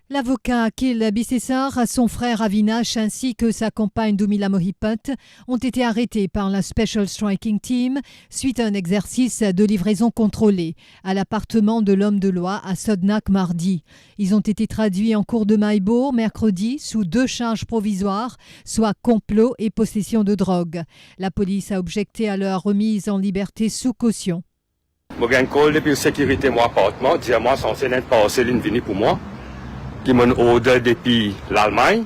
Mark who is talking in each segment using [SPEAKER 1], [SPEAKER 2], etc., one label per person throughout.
[SPEAKER 1] L'avocat Akil Bissessar, son frère Avinash ainsi que sa compagne Doumila Mohipat ont été arrêtés par la Special Striking Team suite à un exercice de livraison contrôlée à l'appartement de l'homme de loi à Sodnak mardi. Ils ont été traduits en cour de Maïbourg mercredi sous 2 charges provisoires, soit complot et possession de drogue. La police a objecté à leur remise en liberté sous caution.
[SPEAKER 2] Je gagne call depuis la sécurité de mon appartement, dis-moi censé être passé l'une pour moi. Qui m'a ordre depuis l'Allemagne,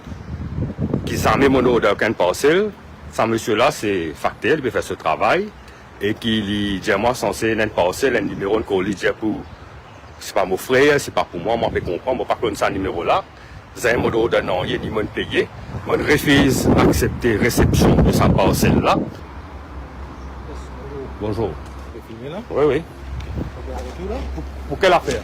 [SPEAKER 2] qui s'en met mon ordre qu'un parcelle. Ce monsieur-là, c'est facteur, il peut faire ce travail. Et qui dit, moi, censé être parcelle, un numéro de colis, pour. C'est pas mon frère, c'est pas pour moi, moi, je peux comprendre, moi, pas connaître ce numéro-là. J'ai mon ordre, non, il m'a payé. Je refuse d'accepter la réception de sa parcelle-là. Bonjour.
[SPEAKER 3] C'est filmé là?
[SPEAKER 2] Oui, oui. Pour quelle affaire?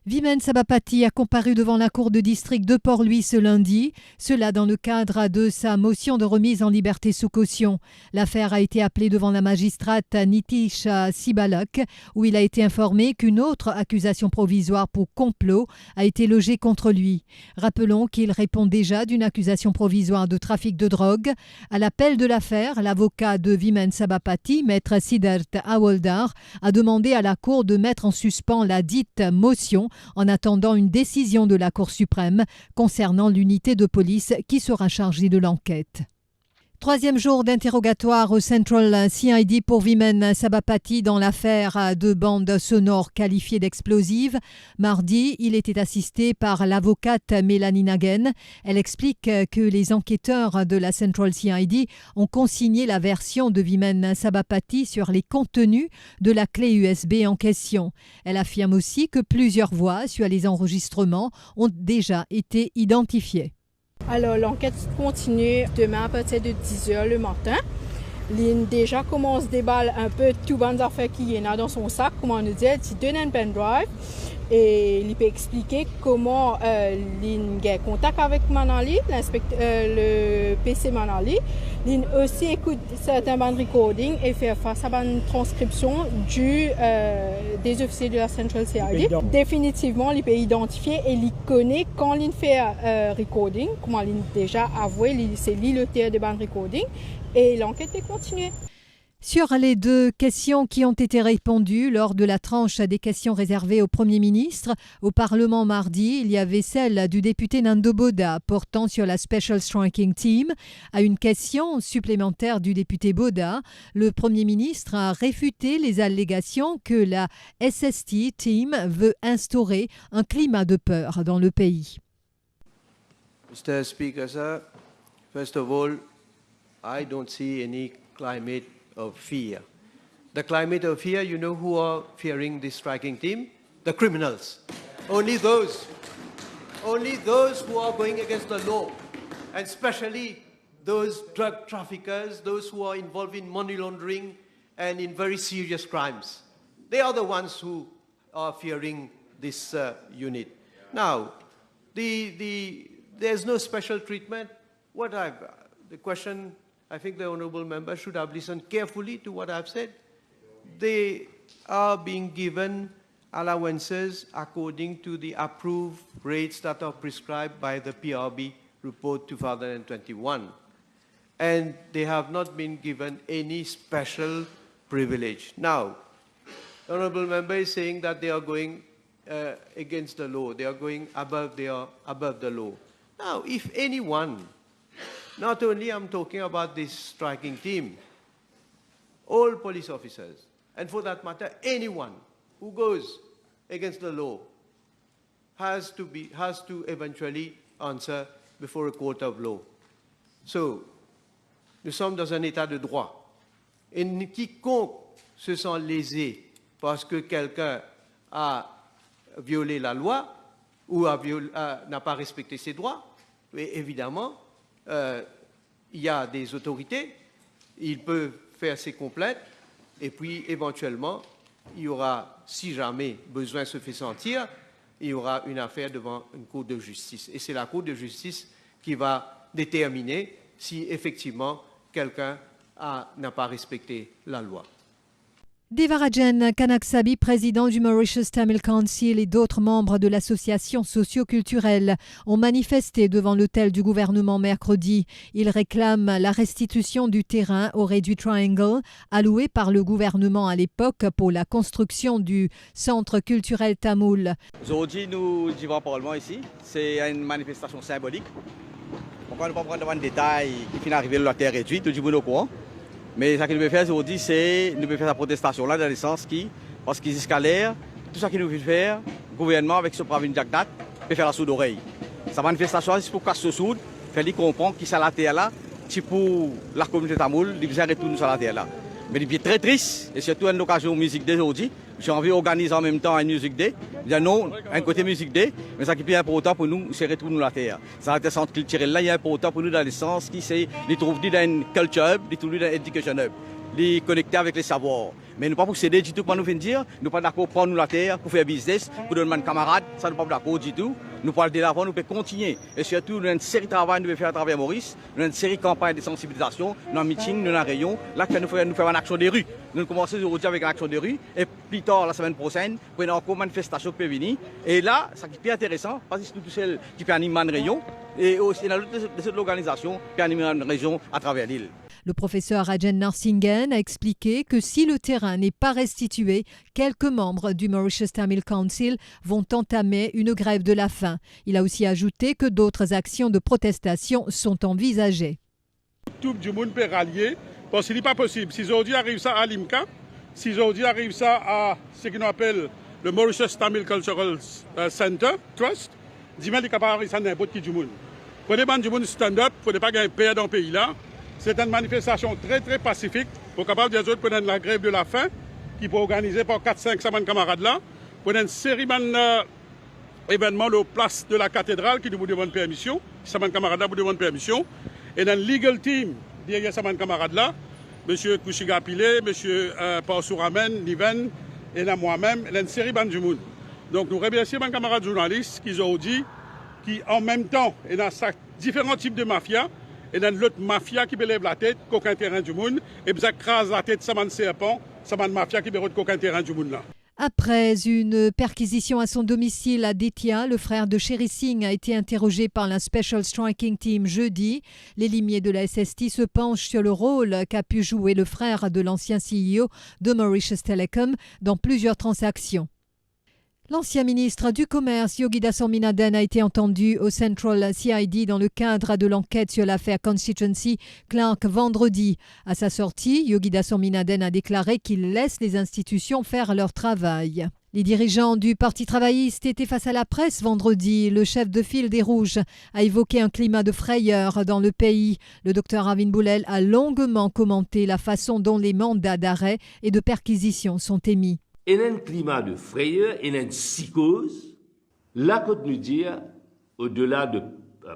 [SPEAKER 1] Vimen Sabapati a comparu devant la cour de district de Port-Louis ce lundi, cela dans le cadre de sa motion de remise en liberté sous caution. L'affaire a été appelée devant la magistrate Nitisha Sibalak, où il a été informé qu'une autre accusation provisoire pour complot a été logée contre lui. Rappelons qu'il répond déjà d'une accusation provisoire de trafic de drogue. À l'appel de l'affaire, l'avocat de Vimen Sabapati, maître Siddharth Hawaldar, a demandé à la cour de mettre en suspens la dite motion en attendant une décision de la Cour suprême concernant l'unité de police qui sera chargée de l'enquête. 3e jour d'interrogatoire au Central CID pour Vimen Sabapati dans l'affaire de bandes sonores qualifiées d'explosives. Mardi, il était assisté par l'avocate Mélanie Naguen. Elle explique que les enquêteurs de la Central CID ont consigné la version de Vimen Sabapati sur les contenus de la clé USB en question. Elle affirme aussi que plusieurs voix sur les enregistrements ont déjà été identifiées.
[SPEAKER 4] Alors l'enquête continue demain à partir de 10h le matin. Lynn déjà commence à déballer un peu tout les affaires qu'il y a dans son sac, comment on dit, il donne un pendrive et il peut expliquer comment Lynn a contact avec Manali, le PC Manali. Lynn aussi écoute certains bandes recording et fait face à une transcription des officiers de la Central CID. Définitivement, il peut identifier et il connaît quand Lynn fait recording, comment Lynn déjà avoué, c'est lui l'auteur de bandes recording et l'enquête est continuée.
[SPEAKER 1] Sur les 2 questions qui ont été répondues lors de la tranche des questions réservées au Premier ministre au Parlement mardi, il y avait celle du député Nando Boda portant sur la Special Striking Team. À une question supplémentaire du député Boda, le Premier ministre a réfuté les allégations que la SST Team veut instaurer un climat de peur dans le pays.
[SPEAKER 5] Mr. Speaker, sir, first of all, I don't see any climate of fear. The climate of fear, you know who are fearing this striking team? The criminals. Only those who are going against the law, and especially those drug traffickers, those who are involved in money laundering and in very serious crimes. They are the ones who are fearing this unit. Now, there's no special treatment. The question, I think the honourable member should have listened carefully to what I've said. They are being given allowances according to the approved rates that are prescribed by the PRB report 2021. And they have not been given any special privilege. Now, the honourable member is saying that they are going against the law. They are going above the law. Now, if anyone, not only I'm talking about this striking team, all police officers, and for that matter, anyone who goes against the law has to eventually answer before a court of law. So, nous sommes dans un état de droit. Et quiconque se sent lésé parce que quelqu'un a violé la loi ou n'a pas respecté ses droits, et évidemment, il y a des autorités, il peut faire ses complaintes, et puis éventuellement, il y aura, si jamais besoin se fait sentir, il y aura une affaire devant une cour de justice. Et c'est la cour de justice qui va déterminer si effectivement quelqu'un n'a pas respecté la loi.
[SPEAKER 1] Devarajan Kanaksabi, président du Mauritius Tamil Council et d'autres membres de l'association socio-culturelle ont manifesté devant l'hôtel du gouvernement mercredi. Ils réclament la restitution du terrain au Réduit Triangle alloué par le gouvernement à l'époque pour la construction du centre culturel tamoul.
[SPEAKER 3] Aujourd'hui, nous vivons au Parlement ici. C'est une manifestation symbolique. Pourquoi ne pas prendre devant le détail qui finit d'arriver de la terre réduite, tout le monde au courant. Mais ce que nous devons faire aujourd'hui, c'est nous faire la protestation là dans le sens qui, parce qu'ils escalèrent, tout ce que nous voulons faire, le gouvernement avec ce Pravin Jagdat, peut faire la sourde oreille. Sa manifestation, c'est pour casser ce sourde, faire lui comprendre qui c'est la terre là, c'est pour la communauté tamoule, ils veulent retourner sur la terre là. Mais il est très triste, et surtout à l'occasion de Music Day aujourd'hui, j'ai envie d'organiser en même temps un Music Day. Non, un côté Music Day, mais ce qui est plus important pour nous, c'est retourner sur la terre. Ça a été centre culturel là, il est important pour nous dans le sens qui c'est, les trouver dans une culture hub, les trouver dans une education hub, les connecter avec les savoirs. Mais nous ne pas pour céder du tout, comme nous venons de dire, nous ne pas d'accord pour prendre la terre, pour faire business, pour donner un camarade, ça nous pas d'accord du tout. Nous parlons de l'avant, nous pouvons continuer. Et surtout, nous avons une série de travail que nous devons faire à travers Maurice, nous avons une série de campagnes de sensibilisation, nous avons un meeting, nous avons un rayon, là nous faisons une action des rues. Nous commençons aujourd'hui avec une action des rues, et plus tard, la semaine prochaine, pour une encore manifestation qui peut venir. Et là, ce qui est plus intéressant, parce que c'est tout seul qui peut animer une rayon, et aussi dans l'organisation qui peut animer une région à travers l'île.
[SPEAKER 1] Le professeur Rajan Narsinghen a expliqué que si le terrain n'est pas restitué, quelques membres du Mauritius Tamil Council vont entamer une grève de la faim. Il a aussi ajouté que d'autres actions de protestation sont envisagées.
[SPEAKER 6] Tout le monde peut rallier, parce qu'il n'est pas possible. Si aujourd'hui arrive ça à l'IMCA, si aujourd'hui arrive ça à ce qu'on appelle le Mauritius Tamil Cultural Center, Trust, dis-moi qu'il n'y a pas ça n'importe qui du monde. Il faut que du monde stand-up, il ne faut pas gagner paix dans le pays là. C'est une manifestation très très pacifique pour capable des autres pendant la grève de la faim qui peut organiser par 4-5 camarades là pour une série d'événements de place de la cathédrale qui nous demande permission. Ces camarades là vous demandent permission et dans le legal team derrière ces camarades là, monsieur Kouchiga Pile, monsieur Pausuramen, Niven et moi-même, une série de monde. Donc nous remercions mes camarades journalistes qui ont dit qui en même temps et dans différents types de mafias. Et dans l'autre mafia qui lève la tête, qu'aucun terrain du monde, et puis ça crase la tête, ça m'a serpent, ça m'a mafia qui bérote qu'aucun terrain du monde là.
[SPEAKER 1] Après une perquisition à son domicile à Detia, le frère de Sherry Singh a été interrogé par la Special Striking Team jeudi. Les limiers de la SST se penchent sur le rôle qu'a pu jouer le frère de l'ancien CEO de Mauritius Telecom dans plusieurs transactions. L'ancien ministre du Commerce, Yogita Sorminaden, a été entendu au Central CID dans le cadre de l'enquête sur l'affaire Constituency Clark vendredi. À sa sortie, Yogita Sorminaden a déclaré qu'il laisse les institutions faire leur travail. Les dirigeants du Parti travailliste étaient face à la presse vendredi. Le chef de file des Rouges a évoqué un climat de frayeur dans le pays. Le docteur Arvin Boulel a longuement commenté la façon dont les mandats d'arrêt et de perquisition sont émis.
[SPEAKER 7] Il y a un climat de frayeur, il y a une psychose. Là, quand nous dire, au-delà de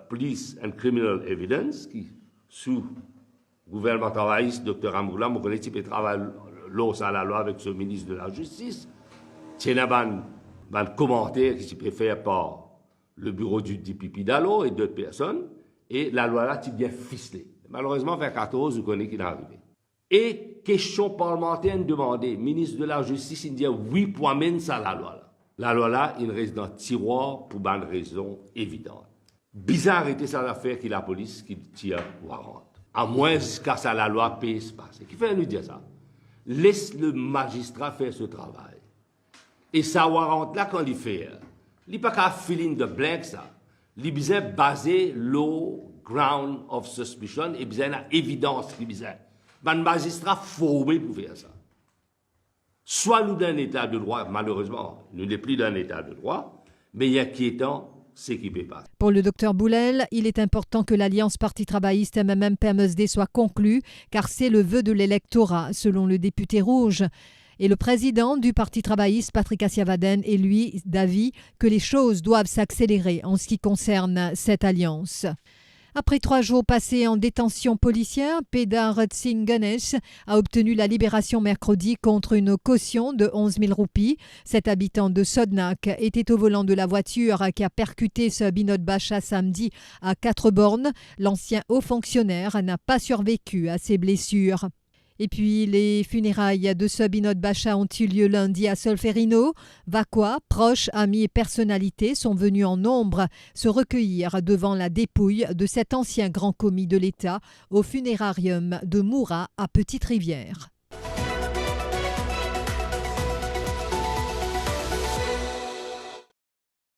[SPEAKER 7] police and criminal evidence, qui, sous gouvernement travailliste, Dr. Amroula, mon collègue qui travaille l'os à la loi avec ce ministre de la Justice, il y a un commentaire qui est fait par le bureau du DPP d'Allo et d'autres personnes, et la loi là, est bien ficelée. Malheureusement, vers 14, vous connaissez qui est arrivé. Et question parlementaire demandée, ministre de la Justice, il dit oui pour amener ça la loi là. La loi là, il reste dans le tiroir pour une raison évidente. Bizarre était ça l'affaire qui la police qui tire warrant. À moins jusqu'à ça la loi peut se passer. Qui fait nous dire ça? Laisse le magistrat faire ce travail. Et ça warrant là quand il fait, il n'est pas qu'à feeling de blank ça. Il besoin baser low ground of suspicion et besoin d'évidence qui besoin. Un magistrat formé pour faire ça. Soit nous dans un état de droit, malheureusement, nous n'est plus dans un état de droit, mais il y a inquiétant, c'est qui ne peut pas.
[SPEAKER 1] Pour le docteur Boulel, il est important que l'alliance Parti travailliste MMM-PMSD soit conclue, car c'est le vœu de l'électorat, selon le député rouge. Et le président du Parti travailliste, Patrick Assiavaden, est lui d'avis que les choses doivent s'accélérer en ce qui concerne cette alliance. Après 3 jours passés en détention policière, Pedar Singh Ganesh a obtenu la libération mercredi contre une caution de 11 000 roupies. Cet habitant de Sodnak était au volant de la voiture qui a percuté ce Binod Bacha samedi à 4 bornes. L'ancien haut fonctionnaire n'a pas survécu à ses blessures. Et puis, les funérailles de Sabinot Bacha ont eu lieu lundi à Solferino. Vacois, proches, amis et personnalités sont venus en nombre se recueillir devant la dépouille de cet ancien grand commis de l'État au funérarium de Moura à Petite-Rivière.